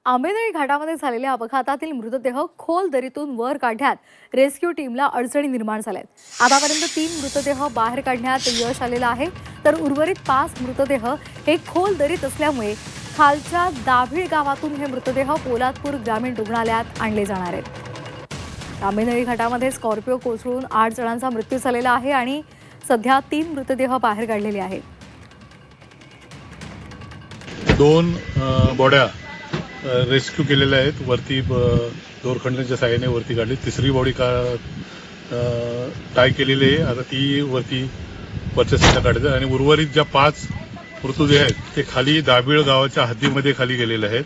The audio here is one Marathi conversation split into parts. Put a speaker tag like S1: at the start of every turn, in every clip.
S1: आंबेनळी घाटामध्ये झालेल्या अपघातातील मृतदेह खोल दरीतून वर काढण्यात रेस्क्यू टीमला अडचणी निर्माण झाल्यात। आतापर्यंत 3 मृतदेह बाहेर काढण्यात यश आलेलं आहे, तर उर्वरित 5 मृतदेह हे खोल दरीत असल्यामुळे खालच्या दाभिळ गावातून हे मृतदेह पोलादपूर ग्रामीण रुग्णालयात आणले जाणार आहेत। आंबेनळी घाटामध्ये स्कॉर्पिओ कोसळून 8 जणांचा मृत्यू झालेला आहे आणि सध्या 3 मृतदेह बाहेर काढलेले आहेत।
S2: 2 बॉड्या रेस्क्यू केलेल्या आहेत, वरती दोरखंडाच्या साहाय्याने वरती काढली। तिसरी बॉडी टाय केलेली आहे, आता ती वरती वरच्या साईडला काढायचं आणि उर्वरित ज्या 5 मृतदेह आहेत ते खाली दाभिळ गावाच्या हद्दीमध्ये खाली गेलेले आहेत।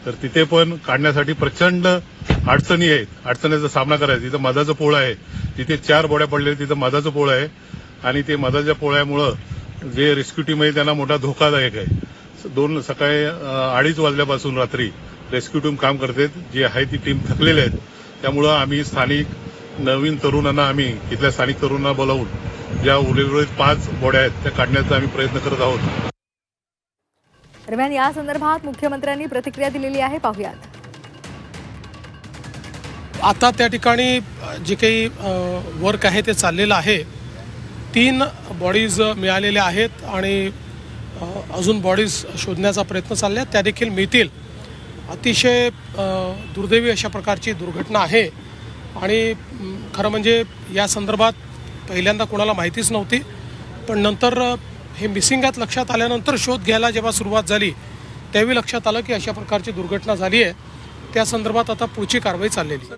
S2: तर तिथे पण काढण्यासाठी प्रचंड अडचणी आहेत, अडचणीचा सामना करायचा। तिथं मधाचं पोळ आहे, तिथे 4 बॉड्या पडलेल्या, तिथं मधाचं पोळ आहे आणि ते मधाच्या पोळ्यामुळं जे रेस्क्यू टीम आहे त्यांना मोठा धोकादायक आहे। सकाळी 2:30 वाजल्यापासून रात्री रेस्क्यू टीम काम करते, जी आहे ती टीम थकलेली आहेत। त्यामुळं आम्ही स्थानिक नवीन तरुणांना इथल्या स्थानिक तरुणांना बोलावून ज्या उर्वरित 5 बॉड्या आहेत त्या काढण्याचा आम्ही प्रयत्न करत आहोत।
S1: दरम्यान या संदर्भात मुख्यमंत्र्यांनी प्रतिक्रिया दिलेली आहे, पाहूयात।
S3: आता त्या ठिकाणी जे काही वर्क आहे ते चाललेलं आहे। 3 बॉडीज मिळालेल्या आहेत आणि अजून बॉडीज शोधण्याचा प्रयत्न चालला आहे, त्या देखील मिळतील। अतिशय दुर्दैवी अशा प्रकारची दुर्घटना आहे आणि खरं म्हणजे या संदर्भात पहिल्यांदा कोणाला माहितीच नव्हती, पण नंतर हे मिसिंग आहेत लक्षात आल्यानंतर शोध घ्यायला जेव्हा सुरुवात झाली त्यावेळी लक्षात आलं की अशा प्रकारची दुर्घटना झाली आहे। त्या संदर्भात आता पुढची कारवाई चाललेली आहे।